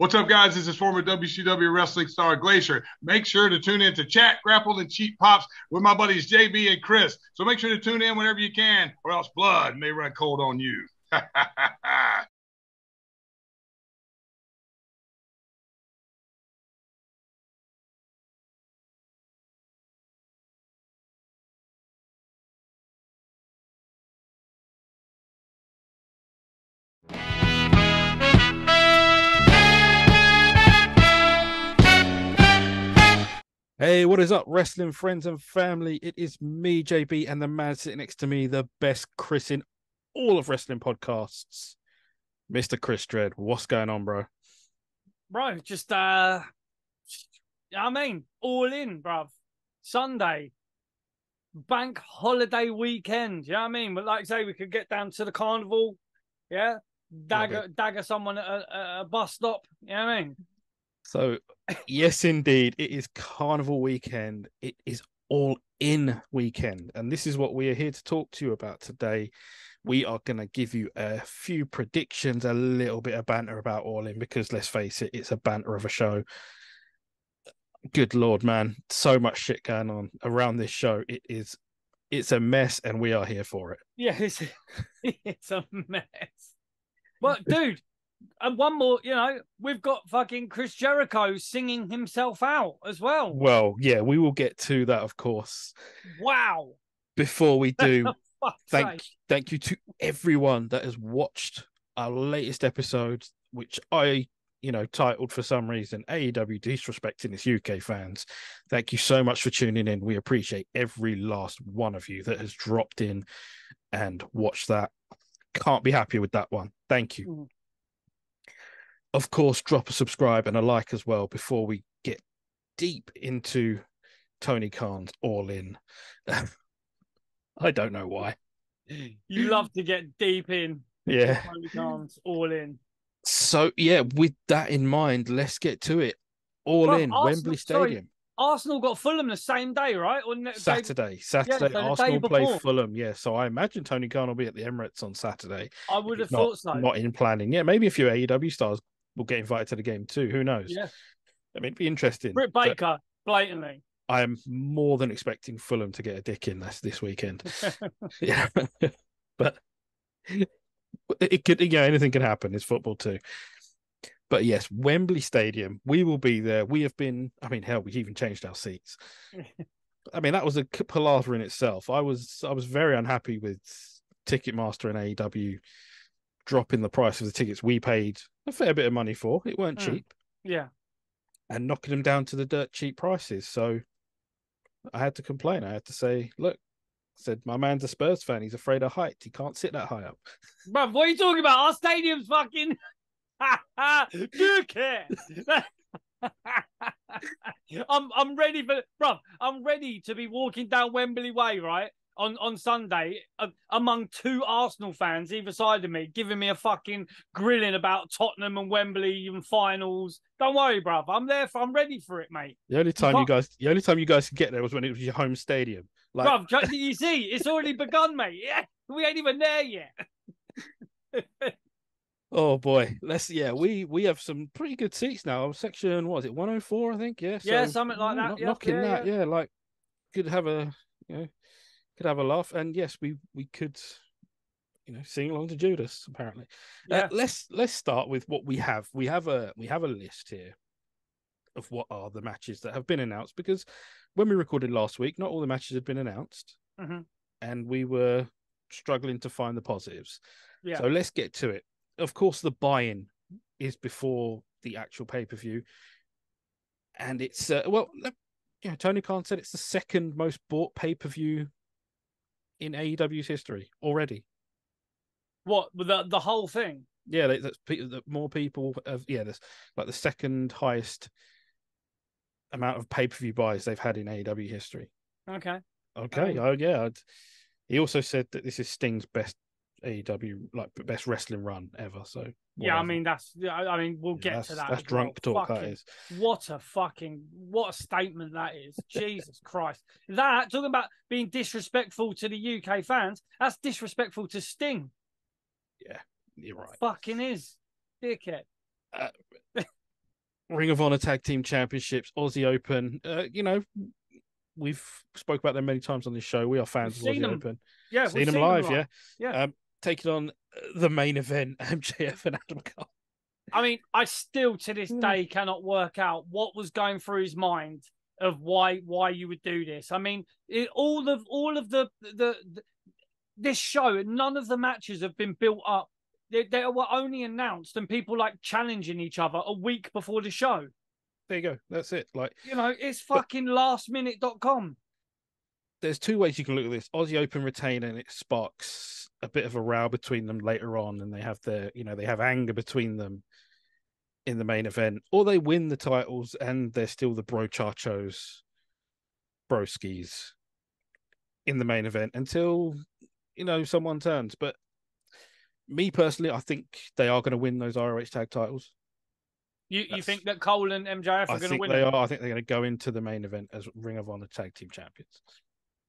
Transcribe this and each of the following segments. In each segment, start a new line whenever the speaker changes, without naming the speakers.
What's up, guys? This is former WCW wrestling star Glacier. Make sure to tune in to Chat, Grapple, and Cheap Pops with my buddies JB and Chris. So make sure to tune in whenever you can, or else blood may run cold on you.
Hey, what is up, wrestling friends and family? It is me, JB, and the man sitting next to me, the best Chris in all of wrestling podcasts, Mr. Chris Dredd. What's going on, bro?
Bro, just all in, bruv. Sunday, bank holiday weekend. You know what I mean? But like I say, we could get down to the carnival, yeah, dagger someone at a bus stop. You know what I mean?
So, yes, indeed, it is Carnival weekend. It is all in weekend. And this is what we are here to talk to you about today. We are going to give you a few predictions, a little bit of banter about All In, because let's face it, it's a banter of a show. Good Lord, man. So much shit going on around this show. It's a mess, and we are here for it.
Yeah, it's a mess. Well, dude, and one more, we've got fucking Chris Jericho singing himself out as well.
Well, yeah, we will get to that, of course.
Wow.
Before we do, thank you to everyone that has watched our latest episode, which I, titled for some reason, AEW Disrespecting its UK fans. Thank you so much for tuning in. We appreciate every last one of you that has dropped in and watched that. Can't be happier with that one. Thank you.
Mm.
Of course, drop a subscribe and a like as well before we get deep into Tony Khan's All In. I don't know why.
You love to get deep in.
Yeah.
Tony Khan's All In.
So, yeah, with that in mind, let's get to it. All In, Wembley Stadium.
Arsenal got Fulham the same day, right? Or
Saturday,
so
Arsenal play Fulham. Yeah, so I imagine Tony Khan will be at the Emirates on Saturday.
I would have thought so.
Not in planning. Yeah, maybe a few AEW stars will get invited to the game too. Who knows?
Yeah.
I mean, it'd be interesting.
Britt Baker, blatantly.
I am more than expecting Fulham to get a dick in this weekend. Yeah. But it could, anything can happen. It's football too. But yes, Wembley Stadium, we will be there. We have been, hell, we even changed our seats. That was a palaver in itself. I was very unhappy with Ticketmaster and AEW dropping the price of the tickets we paid a fair bit of money for. It weren't cheap.
Yeah.
And knocking them down to the dirt cheap prices. So I had to complain. I had to say, look, I said, my man's a Spurs fan. He's afraid of height. He can't sit that high up.
Bruv, what are you talking about? Our stadium's fucking... Do you care? I'm ready for... Bruv, I'm ready to be walking down Wembley Way, right? On Sunday, among two Arsenal fans either side of me, giving me a fucking grilling about Tottenham and Wembley and finals. Don't worry, bruv. I'm ready for it, mate.
The only time you guys could get there was when it was your home stadium.
Bruv, you see, it's already begun, mate. Yeah, we ain't even there yet.
Oh boy, we have some pretty good seats now. Section, what is it, 104? I think, yeah.
Yeah, something like that.
Knocking that, yeah. Like, could have a laugh, and yes, we could, sing along to Judas. Apparently,
yeah.
Let's start with what we have. We have a list here of what are the matches that have been announced, because when we recorded last week, not all the matches had been announced, and we were struggling to find the positives.
Yeah.
So let's get to it. Of course, the buy-in is before the actual pay-per-view, and it's Tony Khan said it's the second most bought pay-per-view in AEW's history already.
What, the whole thing?
Yeah, that more people have. Yeah, that's like the second highest amount of pay-per-view buys they've had in AEW history.
Okay.
Oh yeah. He also said that this is Sting's best AEW, best wrestling run ever. So
whatever. We'll get to that.
That's drunk talk. That is.
What a statement that is. Jesus Christ. Talking about being disrespectful to the UK fans, that's disrespectful to Sting.
Yeah, you're right.
Fucking is. Dickhead.
Ring of Honor Tag Team Championships, Aussie Open. We've spoke about them many times on this show. We are fans of Aussie Open.
Yeah,
seen them live.
Yeah.
Taking on the main event, MJF and Adam Cole.
I mean, I still to this day cannot work out what was going through his mind of why you would do this. I mean, all of the this show, none of the matches have been built up. They were only announced and people like challenging each other a week before the show.
There you go. That's it. Like,
it's fucking lastminute.com.
There's two ways you can look at this. Aussie Open retain and it sparks a bit of a row between them later on, and they have they have anger between them in the main event, or they win the titles and they're still the brochachos, broskis in the main event until someone turns. But me personally, I think they are going to win those ROH tag titles.
You think that Cole and MJF are going to win?
They are. I think they're going to go into the main event as Ring of Honor tag team champions.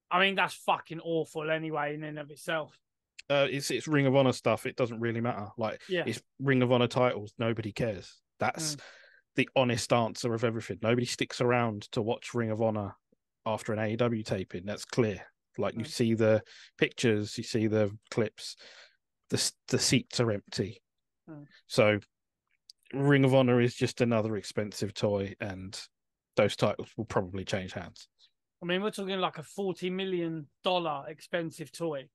I mean, that's fucking awful anyway in and of itself.
It's Ring of Honor stuff. It doesn't really matter. It's Ring of Honor titles. Nobody cares. That's the honest answer of everything. Nobody sticks around to watch Ring of Honor after an AEW taping. That's clear. You see the pictures, you see the clips. The seats are empty. So Ring of Honor is just another expensive toy, and those titles will probably change hands.
I mean, we're talking like a $40 million expensive toy.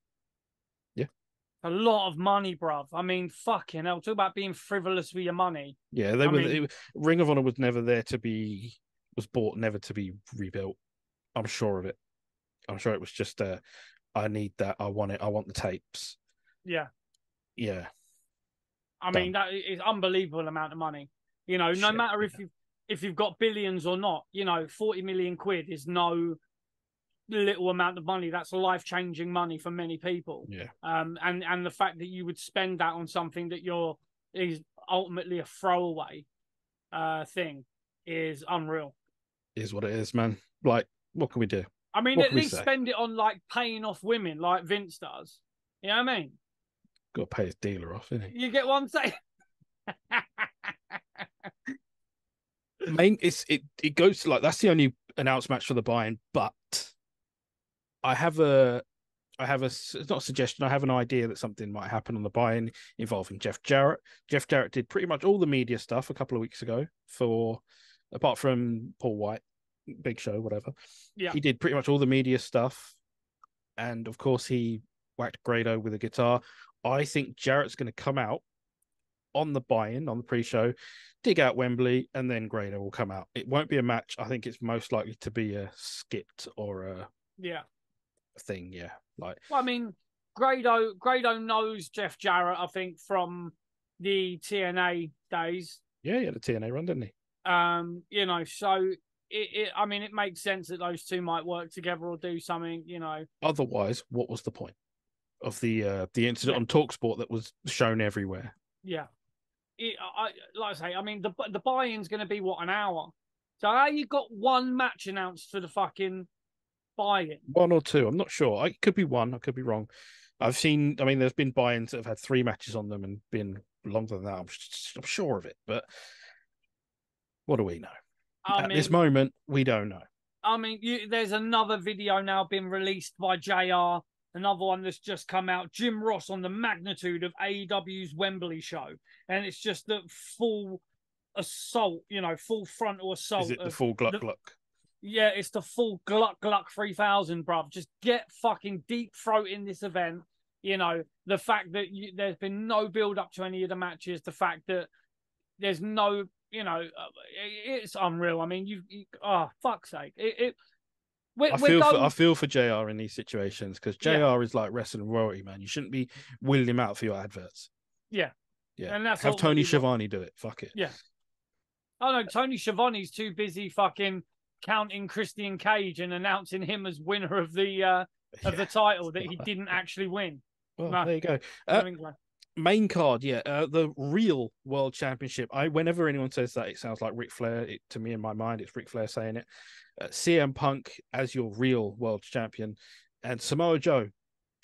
Yeah.
A lot of money, bruv. I mean, fucking hell. Talk about being frivolous with your money.
Yeah, Ring of Honor was never was bought never to be rebuilt. I'm sure of it. I'm sure it was just I need that. I want it. I want the tapes.
Yeah.
Yeah.
I mean, that is unbelievable amount of money. No matter if you've got billions or not, 40 million quid is no little amount of money. That's life-changing money for many people.
Yeah.
And the fact that you would spend that on something that is ultimately a throwaway thing is unreal.
Is what it is, man. What can we do?
I mean, at least spend it on paying off women like Vince does. You know what I mean?
Got to pay his dealer off, innit?
You get what I'm saying?
It goes to that's the only announced match for the buy-in, but I have it's not a suggestion. I have an idea that something might happen on the buy-in involving Jeff Jarrett. Jeff Jarrett did pretty much all the media stuff a couple of weeks ago apart from Paul White, Big Show, whatever.
Yeah.
He did pretty much all the media stuff. And of course he whacked Grado with a guitar. I think Jarrett's going to come out on the buy-in, on the pre-show, dig out Wembley, and then Grado will come out. It won't be a match. I think it's most likely to be a skit or a thing. Yeah,
well, I mean, Grado knows Jeff Jarrett, I think, from the TNA days.
Yeah, he had a TNA run, didn't he?
So it makes sense that those two might work together or do something.
Otherwise, what was the point of the incident on TalkSport that was shown everywhere?
Yeah. Like I say, I mean, the buy-in's going to be, an hour? So how you got one match announced for the fucking buy-in?
One or two, I'm not sure. It could be one, I could be wrong. There's been buy-ins that have had 3 matches on them and been longer than that. I'm sure of it, but what do we know? At this moment, we don't know.
I mean, there's another video now been released by JR. Another one that's just come out, Jim Ross on the magnitude of AEW's Wembley show. And it's just the full assault, full frontal assault.
Is it the full Gluck Gluck?
Yeah, it's the full Gluck Gluck 3000, bruv. Just get fucking deep throat in this event. The fact that there's been no build up to any of the matches, the fact that there's no, it's unreal. I mean, fuck's sake.
I feel for JR in these situations because JR is like wrestling royalty, man. You shouldn't be wheeling him out for your adverts.
Yeah.
And have Tony Schiavone do it. Fuck it.
Yeah. Oh no, Tony Schiavone's too busy fucking counting Christian Cage and announcing him as winner of the title that he didn't actually win.
Well, there you go. Main card, the real World Championship. Whenever anyone says that, it sounds like Ric Flair. To me, in my mind, it's Ric Flair saying it. CM Punk as your real World Champion, and Samoa Joe.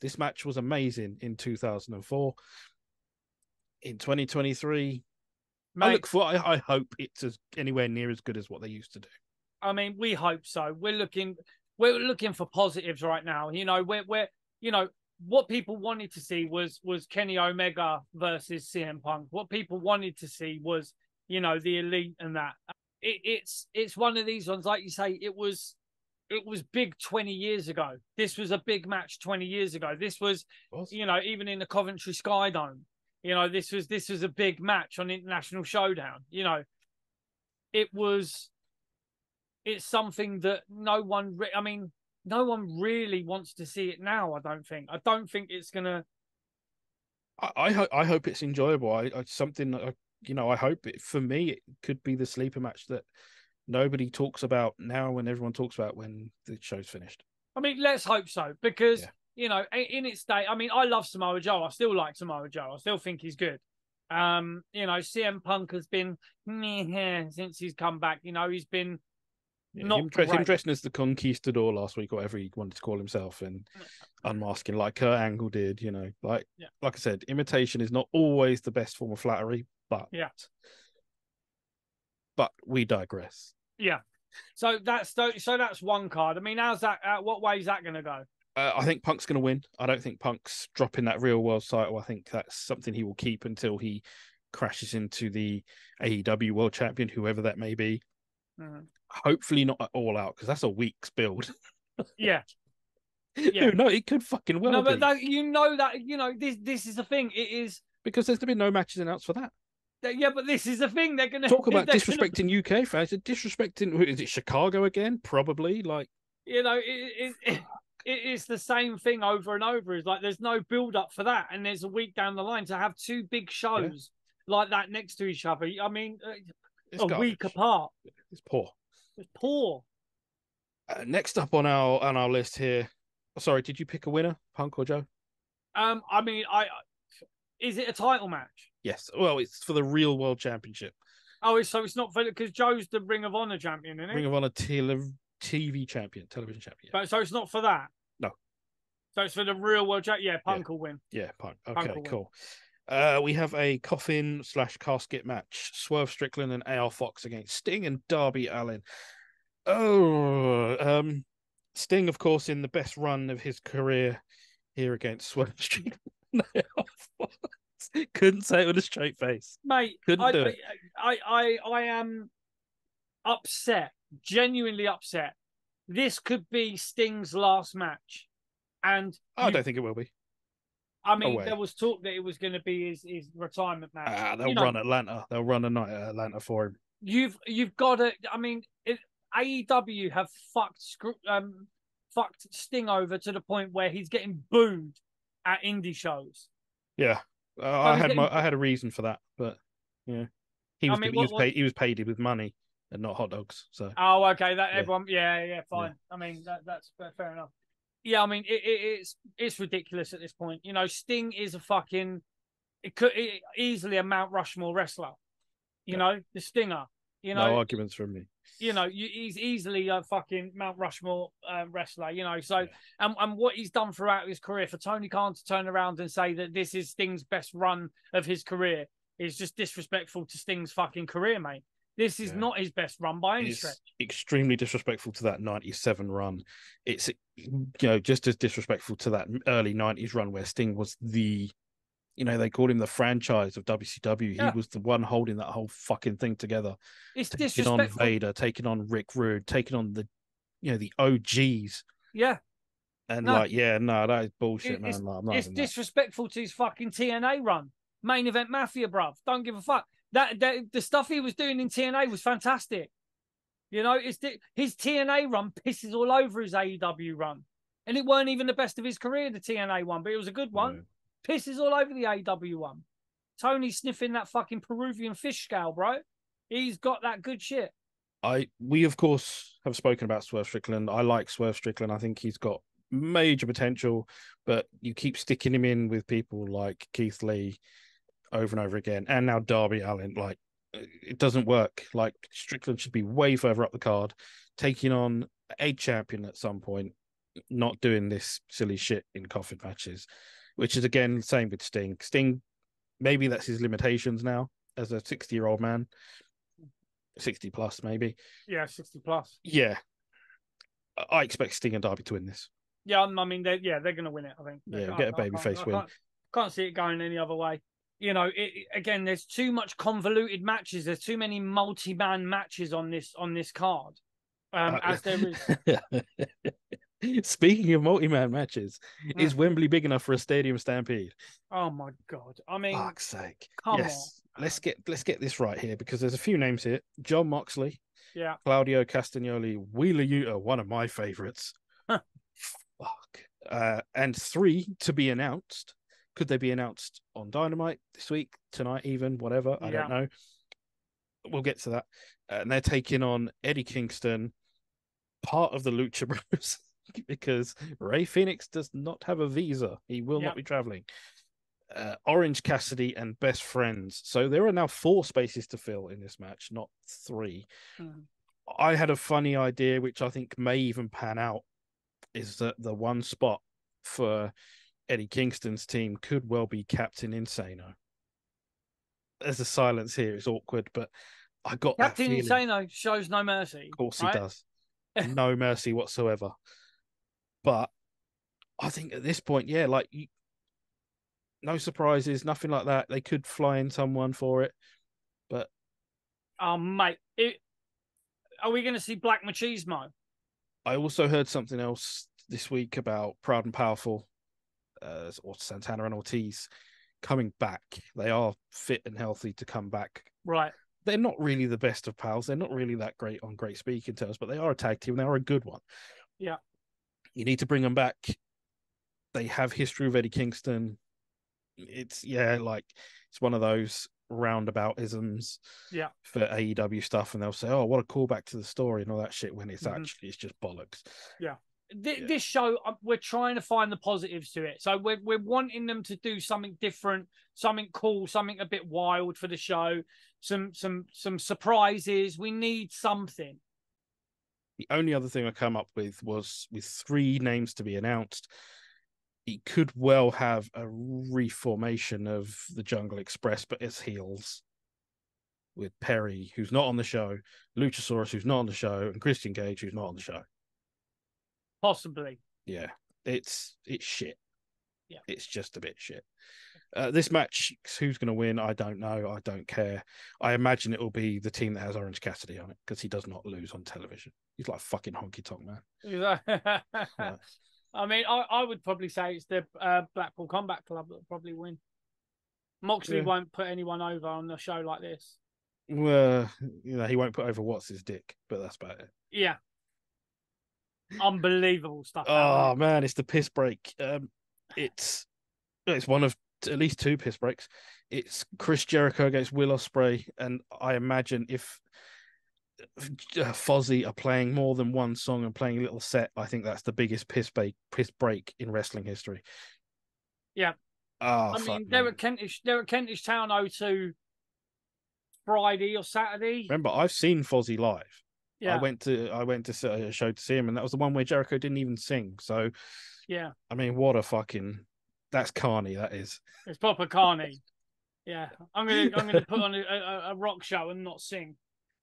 This match was amazing in 2004. In 2023,
Mate,
I hope it's anywhere near as good as what they used to do.
I mean, we hope so. We're looking for positives right now. We're what people wanted to see was Kenny Omega versus CM Punk. What people wanted to see was, the Elite and that. It's one of these ones, like you say, it was big 20 years ago. This was a big match 20 years ago. This was, even in the Coventry Sky Dome, this was a big match on International Showdown. It's something that no one really wants to see it now. I don't think it's gonna.
I hope it's enjoyable. I hope for me it could be the sleeper match that nobody talks about now, and everyone talks about when the show's finished.
I mean, let's hope so, because in its day, I mean, I love Samoa Joe. I still like Samoa Joe. I still think he's good. CM Punk has been since he's come back. He's been. Him
dressing as the conquistador last week, or whatever he wanted to call himself, and unmasking like Kurt Angle did, like I said, imitation is not always the best form of flattery, but we digress.
Yeah. So that's one card. I mean, how's that? What way is that going to go?
I think Punk's going to win. I don't think Punk's dropping that real world title. I think that's something he will keep until he crashes into the AEW World Champion, whoever that may be.
Mm-hmm.
Hopefully not All Out, because that's a week's build.
Yeah.
No, it could fucking well be.
But this is the thing. It is
because there's been no matches announced for that.
Yeah, but this is the thing. They're going to
talk about disrespecting UK fans. Disrespecting, is it Chicago again? Probably. Like,
it is the same thing over and over. It's like there's no build up for that, and there's a week down the line to have two big shows like that next to each other. I mean, a week apart.
It's poor.
It's poor.
Next up on our list here. Sorry, did you pick a winner, Punk or Joe?
I mean, is it a title match?
Yes. Well, it's for the real World Championship.
Oh, so it's not for because Joe's the Ring of Honor champion, isn't it?
Ring of Honor TV champion, television champion.
But so it's not for that.
No.
So it's for the real World Champion. Yeah, Punk will win.
Yeah, Punk. Okay, cool. We have a coffin/casket match. Swerve Strickland and AR Fox against Sting and Darby Allin. Sting, of course, in the best run of his career here against Swerve Strickland. Couldn't say it with a straight face,
mate.
Couldn't do it.
I am upset, genuinely upset. This could be Sting's last match, and
I don't think it will be.
I mean, there was talk that it was going to be his retirement match.
They'll run Atlanta. They'll run a night at Atlanta for him.
You've got to. I mean, AEW have fucked Sting over to the point where he's getting booed at indie shows.
Yeah, I had a reason for that, but yeah, he was paid with money and not hot dogs. So
okay, everyone, fine. I mean that's fair enough. Yeah, I mean it's ridiculous at this point. Sting is easily a Mount Rushmore wrestler. The Stinger.
No arguments from me.
He's easily a fucking Mount Rushmore wrestler. And what he's done throughout his career, for Tony Khan to turn around and say that this is Sting's best run of his career is just disrespectful to Sting's fucking career, mate. This is not his best run by any stretch.
Extremely disrespectful to that 97 run. It's just as disrespectful to that early 90s run where Sting was they called him the franchise of WCW. Yeah. He was the one holding that whole fucking thing together.
It's
disrespectful. Taking on Vader, taking on Rick Rude, taking on the OGs.
Yeah.
And that is bullshit, man.
It's disrespectful to his fucking TNA run. Main Event Mafia, bruv. Don't give a fuck. The stuff he was doing in TNA was fantastic. His TNA run pisses all over his AEW run. And it weren't even the best of his career, the TNA one, but it was a good one. Yeah. Pisses all over the AEW one. Tony sniffing that fucking Peruvian fish scale, bro. He's got that good shit.
We of course have spoken about Swerve Strickland. I like Swerve Strickland. I think he's got major potential, but you keep sticking him in with people like Keith Lee over and over again, and now Darby Allin. Like, it doesn't work. Like, Strickland should be way further up the card, taking on a champion at some point, not doing this silly shit in coffin matches, which is again the same with Sting. Maybe that's his limitations now. as a 60-year-old man, 60 plus maybe.
Yeah, 60 plus.
Yeah, I expect Sting and Darby to win this.
Yeah, I mean, they're going to win it. I think.
Yeah, we'll get a babyface win.
Can't see it going any other way. You know, again, there's too much convoluted matches. There's too many multi-man matches on this card. As there
is. Speaking of multi-man matches, is Wembley big enough for a stadium stampede?
Oh my God! I mean,
fuck's sake!
Come on.
Let's get this right here, because there's a few names here: John Moxley,
yeah,
Claudio Castagnoli, Wheeler Yuta, one of my favorites. Fuck. And 3 to be announced. Could they be announced on Dynamite this week, tonight, even whatever? I don't know. We'll get to that. And they're taking on Eddie Kingston, part of the Lucha Bros, because Rey Fénix does not have a visa. He will not be traveling. Orange Cassidy and Best Friends. So there are now 4 spaces to fill in this match, not 3. I had a funny idea, which I think may even pan out, is that the one spot for Eddie Kingston's team could well be Captain Insano. There's a silence here. It's awkward, but I got
Captain
that feeling.
Insano shows no mercy.
Of course he does. No mercy whatsoever. But I think at this point, no surprises, nothing like that. They could fly in someone for it, but
mate, are we going to see Black Machismo?
I also heard something else this week about Proud and Powerful, or Santana and Ortiz coming back. They are fit and healthy to come back.
Right.
They're not really the best of pals. They're not really that great on great speaking terms, but they are a tag team. They are a good one.
Yeah.
You need to bring them back. They have history with Eddie Kingston. It's one of those roundabout isms for AEW stuff, and they'll say, oh, what a callback to the story and all that shit, when it's actually, it's just bollocks.
This show, we're trying to find the positives to it. So we're wanting them to do something different, something cool, something a bit wild for the show, some surprises. We need something.
The only other thing I come up with was, with 3 names to be announced, it could well have a reformation of the Jungle Express, but as heels, with Perry, who's not on the show, Luchasaurus, who's not on the show, and Christian Cage, who's not on the show.
Possibly.
Yeah, it's shit.
Yeah,
it's just a bit shit. This match, who's going to win? I don't know. I don't care. I imagine it will be the team that has Orange Cassidy on it, because he does not lose on television. He's like fucking honky tonk man.
Right. I mean, I would probably say it's the Blackpool Combat Club that will probably win. Moxley won't put anyone over on a show like this.
Well, he won't put over what's his dick, but that's about it.
Yeah. Unbelievable stuff.
Oh man, it's the piss break. It's one of at least 2 piss breaks. It's Chris Jericho against Will Ospreay, and I imagine if Fozzy are playing more than one song and playing a little set, I think that's the biggest piss break in wrestling history.
Yeah. I mean, they're at Kentish Town 02 Friday or Saturday.
Remember, I've seen Fozzy live.
Yeah.
I went to a show to see him, and that was the one where Jericho didn't even sing. So,
yeah.
I mean, that's Carney. That is.
It's proper Carney. Yeah, I'm gonna put on a rock show and not sing.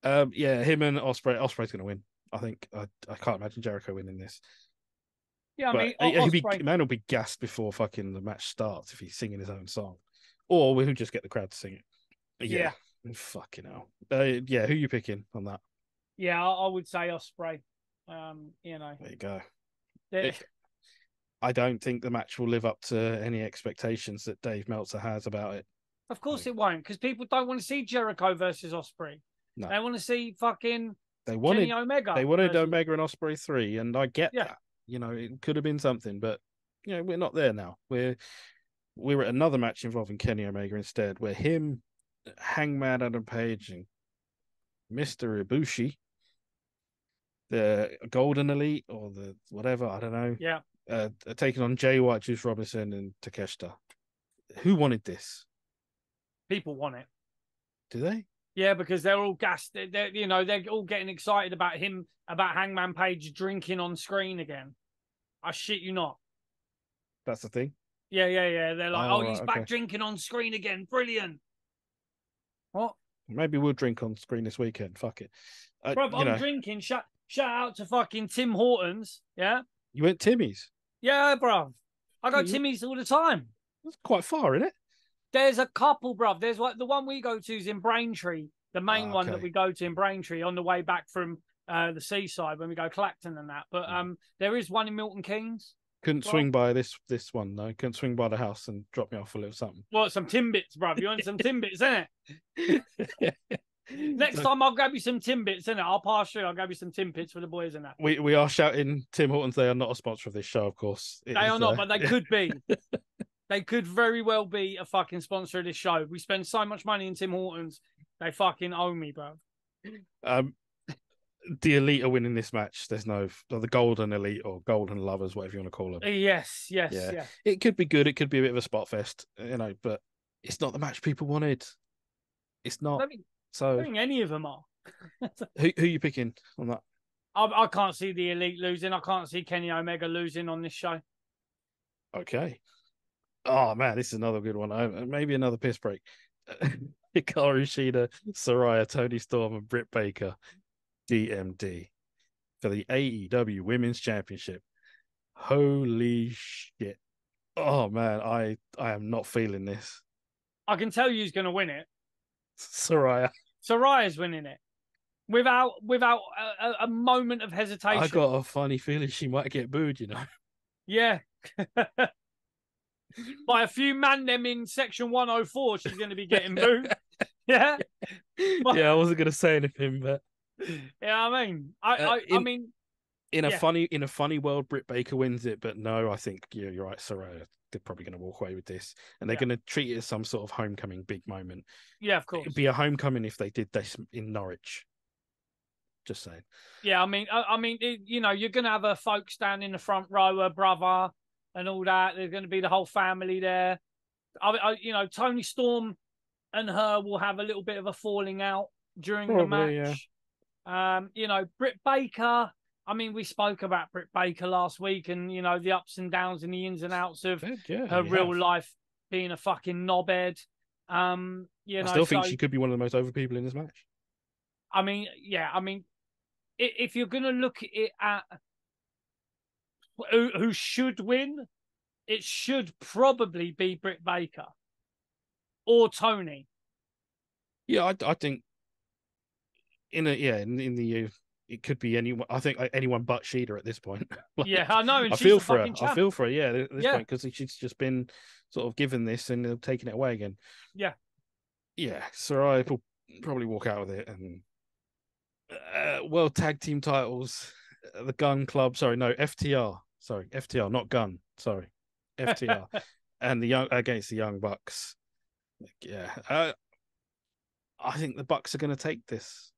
Him and Ospreay. Ospreay's gonna win. I think. I can't imagine Jericho winning this.
Yeah,
but
I mean,
man will be gassed before fucking the match starts if he's singing his own song, or we'll just get the crowd to sing it. Yeah. Fucking hell. Who you picking on that?
Yeah, I would say Ospreay.
There you go. I don't think the match will live up to any expectations that Dave Meltzer has about it.
Of course it won't, because people don't want to see Jericho versus Ospreay. No. They want to see fucking Kenny Omega.
They wanted Omega and Ospreay 3, and I get that. It could have been something, but we're not there now. We're at another match involving Kenny Omega instead, where him, Hangman Adam Page, and Mr. Ibushi, the Golden Elite or the whatever, I don't know.
Yeah.
Taking on Jay White, Juice Robinson, and Takeshita. Who wanted this?
People want it.
Do they?
Yeah, because they're all gassed. They're all getting excited about Hangman Page drinking on screen again. I shit you not.
That's the thing.
Yeah. They're like, he's back drinking on screen again. Brilliant. What?
Maybe we'll drink on screen this weekend. Fuck it.
Bro, I'm drinking. Shout out to fucking Tim Hortons. Yeah?
You went Timmy's?
Yeah, bro. I go Timmy's all the time.
That's quite far, isn't it?
There's a couple, bro. There's like the one we go to is in Braintree, the main one that
okay.
we go to in Braintree on the way back from the seaside when we go Clacton and that. But there is one in Milton Keynes.
Couldn't swing by this one, though. Couldn't swing by the house and drop me off a little something.
What, some Timbits, bro? You want some Timbits, innit? Next time I'll grab you some Timbits, innit? I'll pass through. I'll grab you some Timbits for the boys and that.
We are shouting Tim Hortons. They are not a sponsor of this show, of course.
They are not, but they could be. They could very well be a fucking sponsor of this show. We spend so much money in Tim Hortons. They fucking owe me, bro.
The Elite are winning this match. There's no the Golden Elite or Golden Lovers, whatever you want to call them.
Yes.
It could be good. It could be a bit of a spot fest, but it's not the match people wanted. It's not.
I think any of them are.
Who are you picking on that?
I can't see the Elite losing. I can't see Kenny Omega losing on this show.
Okay. Oh man, this is another good one. Maybe another piss break. Hikaru Shida, Saraya, Tony Storm, and Britt Baker. DMD for the AEW Women's Championship. Holy shit. Oh man, I am not feeling this.
I can tell you who's going to win it.
Saraya's
winning it. Without a moment of hesitation.
I got a funny feeling she might get booed,
Yeah. By a few man them in section 104, she's going to be getting booed. Yeah.
Yeah, I wasn't going to say anything, but
yeah, I mean,
in a funny world, Britt Baker wins it, but no, I think you're right. Saraya, they're probably going to walk away with this, and they're going to treat it as some sort of homecoming big moment.
Yeah, of course.
It'd be a homecoming if they did this in Norwich. Just saying.
Yeah, I mean, you're going to have her folks down in the front row, her brother, and all that. There's going to be the whole family there. Tony Storm and her will have a little bit of a falling out during the match. Yeah. Britt Baker, I mean, we spoke about Britt Baker last week and, the ups and downs and the ins and outs of her real life being a fucking knobhead. I still
think she could be one of the most over people in this match.
I mean, if you're going to look at it at who should win, it should probably be Britt Baker or Tony.
Yeah, I think it could be anyone. I think anyone but Shida at this point.
I know. And
I feel for her. I feel for her. Yeah, at this point, because she's just been sort of given this and taking it away again.
Yeah.
Saraya will probably walk out with it, and World Tag Team titles, the Gun Club. FTR. FTR, not Gun. FTR, and against the Young Bucks. I think the Bucks are going to take this.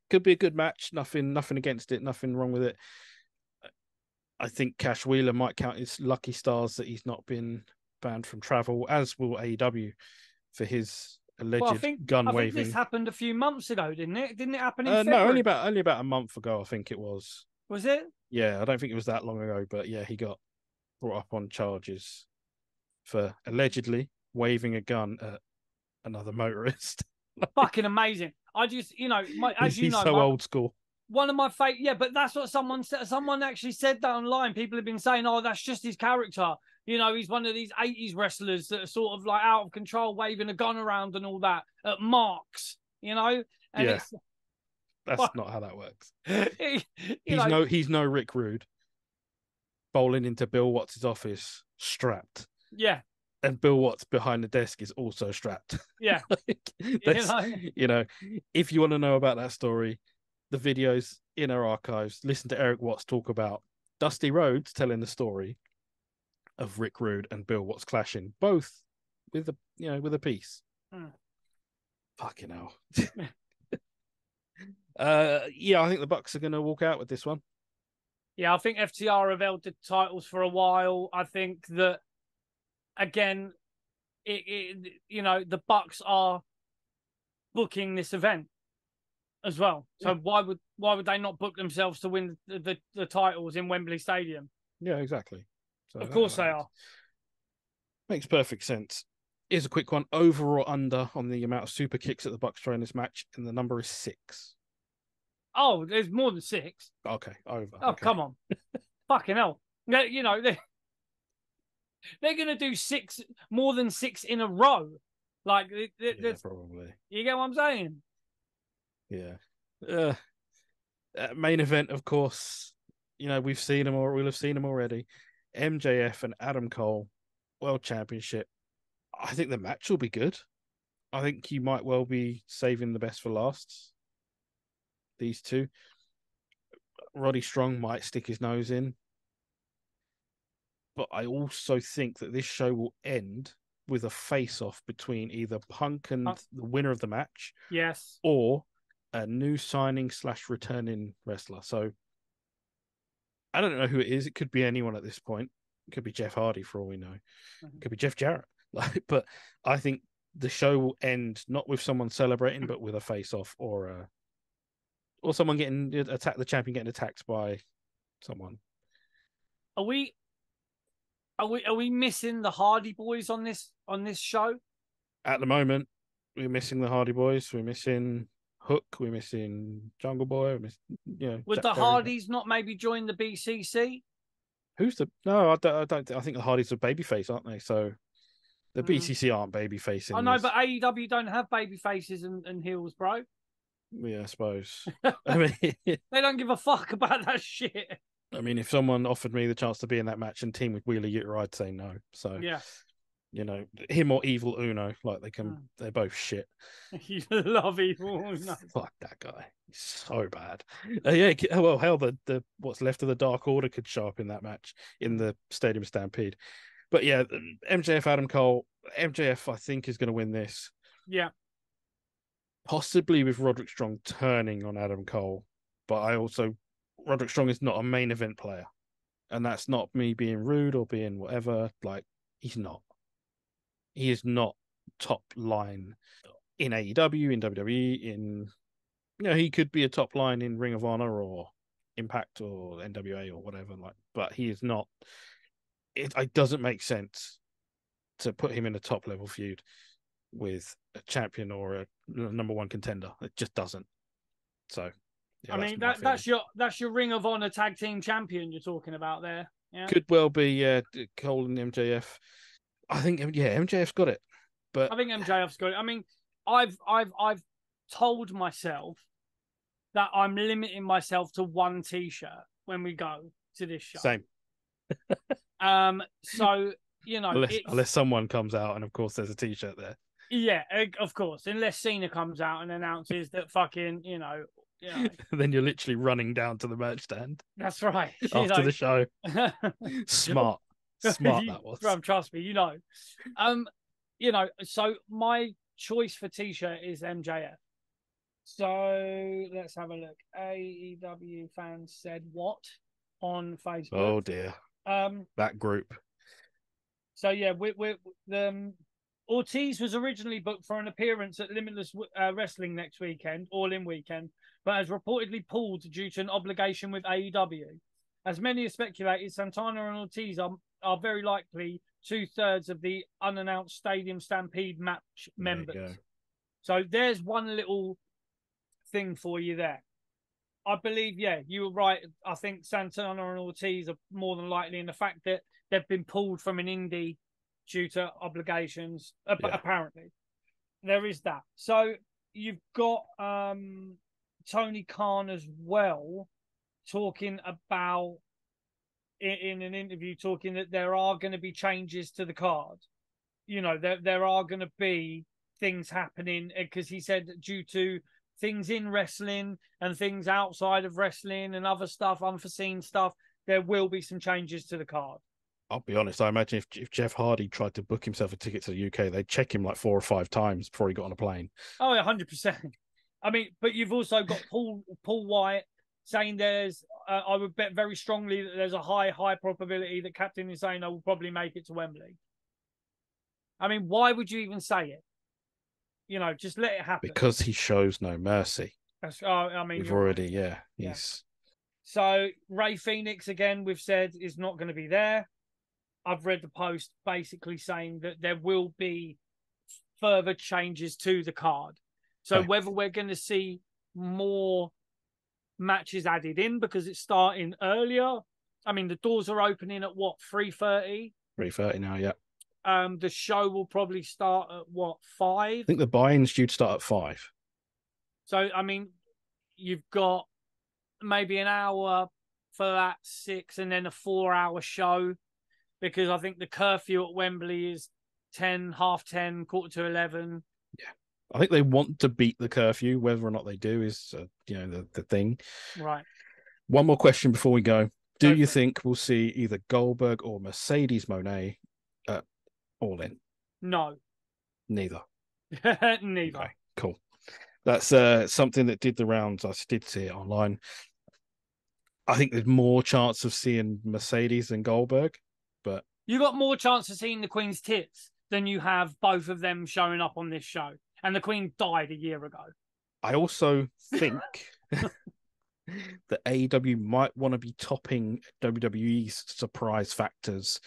Could be a good match. Nothing against it. Nothing wrong with it. I think Cash Wheeler might count his lucky stars that he's not been banned from travel, as will AEW for his alleged gun waving.
I think this happened a few months ago, didn't it? Didn't it happen in
February? No, only about a month ago, I think it was.
Was it?
Yeah, I don't think it was that long ago, but yeah, he got brought up on charges for allegedly waving a gun at another motorist.
Fucking amazing. I just,
he's so old school.
One of my favorite, but that's what someone said. Someone actually said that online. People have been saying, "Oh, that's just his character." He's one of these '80s wrestlers that are sort of like out of control, waving a gun around and all that at marks. And
that's not how that works. He's no Rick Rude bowling into Bill Watts' office strapped.
Yeah.
And Bill Watts behind the desk is also strapped.
Yeah.
If you want to know about that story, the videos in our archives, listen to Eric Watts talk about Dusty Rhodes telling the story of Rick Rude and Bill Watts clashing, both with a piece. Fucking hell. I think the Bucks are going to walk out with this one.
Yeah, I think FTR have held the titles for a while. I think that, again, the Bucks are booking this event as well. So why would they not book themselves to win the titles in Wembley Stadium?
Yeah, exactly. So
of course they are.
Makes perfect sense. Here's a quick one. Over or under on the amount of super kicks that the Bucks throw in this match, and the number is 6.
Oh, there's more than 6.
Okay, over.
Oh,
okay.
come on. Fucking hell. You know, they're going to do 6, more than 6 in a row. Like,
Yeah, probably.
You get what I'm saying?
Yeah. Main event, of course. You know, we'll have seen them already. MJF and Adam Cole, World Championship. I think the match will be good. I think you might well be saving the best for last. These two. Roddy Strong might stick his nose in. But I also think that this show will end with a face-off between either Punk and the winner of the match.
Yes.
Or a new signing / returning wrestler. So I don't know who it is. It could be anyone at this point. It could be Jeff Hardy for all we know. It could be Jeff Jarrett. But I think the show will end not with someone celebrating, but with a face-off or someone getting attacked, the champion getting attacked by someone.
Are we missing the Hardy Boys on this show?
At the moment, we're missing the Hardy Boys. We're missing Hook. We're missing Jungle Boy.
Would
Jack
the
Perry.
Hardys not maybe join the BCC?
Who's the? No, I don't. I think the Hardys are babyface, aren't they? So the BCC aren't babyface.
I know, but AEW don't have baby faces and heels, bro.
Yeah, I suppose. I mean,
they don't give a fuck about that shit.
I mean, if someone offered me the chance to be in that match and team with Wheeler Yuta, I'd say no. So
yeah,
him or Evil Uno, like they're both shit.
You love Evil Uno.
Fuck that guy. He's so bad. Yeah, well, hell, the what's left of the Dark Order could show up in that match in the Stadium Stampede. But yeah, MJF, Adam Cole. MJF, I think, is going to win this.
Yeah.
Possibly with Roderick Strong turning on Adam Cole. But Roderick Strong is not a main event player. And that's not me being rude or being whatever. Like, he's not. He is not top line in AEW, in WWE, he could be a top line in Ring of Honor or Impact or NWA or whatever. But he is not. It doesn't make sense to put him in a top level feud with a champion or a number one contender. It just doesn't. So, yeah,
I mean, that's your Ring of Honor tag team champion you're talking about there. Yeah,
could well be Cole and MJF. I think MJF's got it, but
I think MJF's got it. I mean, I've told myself that I'm limiting myself to one T-shirt when we go to this show.
Same.
So
unless someone comes out, and of course there's a T-shirt there.
Yeah, of course. Unless Cena comes out and announces that fucking,
Then you're literally running down to the merch stand.
That's right.
After the show. Smart that was.
Trust me, so my choice for T-shirt is MJF. So let's have a look. AEW fans said what on Facebook?
Oh dear. That group.
So yeah, Ortiz was originally booked for an appearance at Limitless Wrestling next weekend, All In weekend, but has reportedly pulled due to an obligation with AEW. As many have speculated, Santana and Ortiz are very likely 2/3 of the unannounced Stadium Stampede match members. So there's one little thing for you there. I believe, you were right. I think Santana and Ortiz are more than likely in the fact that they've been pulled from an indie due to obligations, apparently. There is that. So you've got Tony Khan as well talking about, in an interview, talking that there are going to be changes to the card. There are going to be things happening, because he said due to things in wrestling and things outside of wrestling and other stuff, unforeseen stuff, there will be some changes to the card.
I'll be honest, I imagine if Jeff Hardy tried to book himself a ticket to the UK, they'd check him like 4 or 5 times before he got on a plane.
Oh, 100%. I mean, but you've also got Paul Wyatt saying I would bet very strongly that there's a high probability that Captain Insano will probably make it to Wembley. I mean, why would you even say it? Just let it happen.
Because he shows no mercy.
We've
already,
right.
he's...
So, Ray Phoenix, again, we've said, is not going to be there. I've read the post basically saying that there will be further changes to the card. So
Okay.
whether we're going to see more matches added in because it's starting earlier. I mean, the doors are opening at what, 3:30?
3:30 now, yeah.
The show will probably start at what, 5?
I think the buy-in's due to start at 5.
So, I mean, you've got maybe an hour for that 6 and then a 4-hour show, because I think the curfew at Wembley is 10, 10:30, 11:15.
Yeah. I think they want to beat the curfew. Whether or not they do is, the thing.
Right.
One more question before we go. Do
Go
you
for it.
think we'll see either Goldberg or Mercedes Moné at All In?
No.
Neither.
Neither.
Okay, cool. That's something that did the rounds. I did see it online. I think there's more chance of seeing Mercedes than Goldberg, but
You got more chance of seeing the Queen's tits than you have both of them showing up on this show. And the Queen died a year ago.
I also think that AEW might want to be topping WWE's surprise factors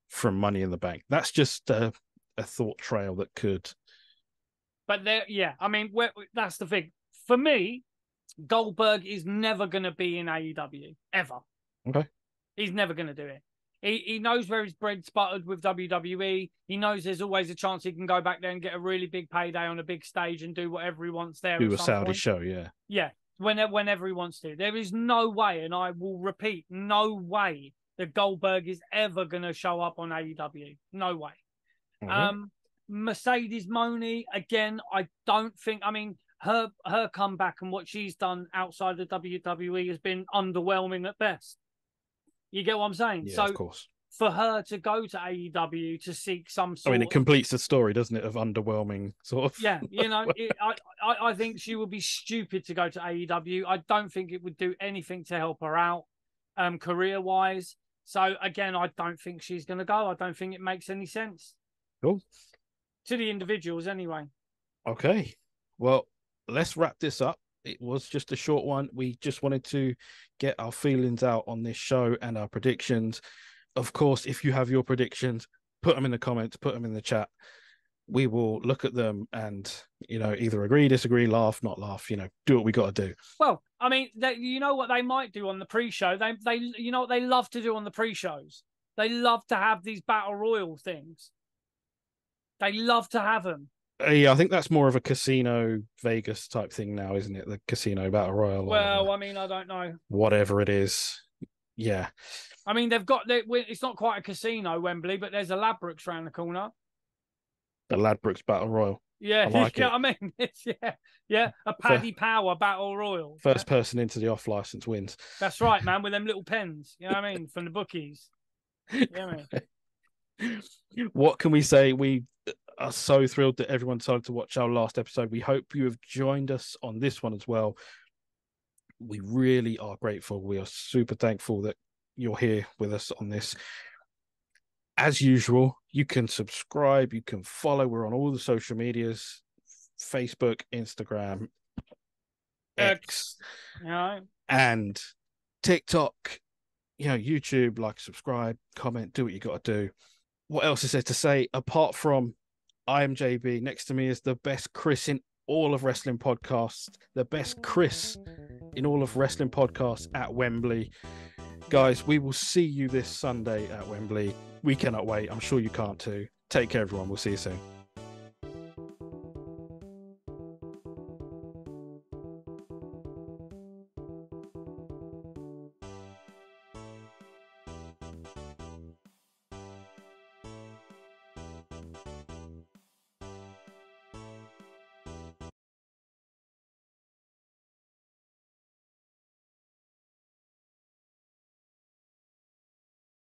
from Money in the Bank. That's just a thought trail that could.
But I mean, that's the thing. For me, Goldberg is never going to be in AEW, ever.
Okay.
He's never going to do it. He knows where his bread's buttered with WWE. He knows there's always a chance he can go back there and get a really big payday on a big stage and do whatever he wants there.
Do
at
a
some
Saudi
point.
show, yeah.
Yeah, whenever he wants to. There is no way, and I will repeat, no way that Goldberg is ever going to show up on AEW. No way.
Mm-hmm.
Mercedes Moné, again, I don't think, I mean, her comeback and what she's done outside of WWE has been underwhelming at best. You get what I'm saying?
Yeah,
so
of course.
For her to go to AEW to seek some sort
I mean, it completes the story, doesn't it, of underwhelming sort of.
Yeah, I think she would be stupid to go to AEW. I don't think it would do anything to help her out career-wise. So, again, I don't think she's going to go. I don't think it makes any sense.
Cool.
To the individuals, anyway.
Okay. Well, let's wrap this up. It was just a short one. We just wanted to get our feelings out on this show and our predictions. Of course, if you have your predictions, put them in the comments, put them in the chat. We will look at them and, either agree, disagree, laugh, not laugh, do what we got to do.
Well, I mean, you know what they might do on the pre-show? They you know what they love to do on the pre-shows? They love to have these battle royal things. They love to have them.
Yeah, I think that's more of a casino Vegas type thing now, isn't it? The casino battle royal.
Well, I mean, I don't know.
Whatever it is. Yeah.
I mean, it's not quite a casino, Wembley, but there's a Ladbrokes around the corner.
The Ladbrokes Battle Royal.
Yeah,
I like
you know
it.
what I mean? It's, a Paddy Power Battle Royal.
First person into the off license wins.
That's right, man, with them little pens. You know what I mean? From the bookies. You know what I mean?
What can we say? We are so thrilled that everyone decided to watch our last episode. We hope you have joined us on this one as well. We really are grateful. We are super thankful that you're here with us on this. As usual, you can subscribe, you can follow. We're on all the social medias, Facebook, Instagram, X, and TikTok, YouTube. Like, subscribe, comment, do what you got to do. What else is there to say apart from I am JB? Next to me is the best Chris in all of wrestling podcasts, the best Chris in all of wrestling podcasts at Wembley. Guys, we will see you this Sunday at Wembley. We cannot wait. I'm sure you can't too. Take care, everyone. We'll see you soon.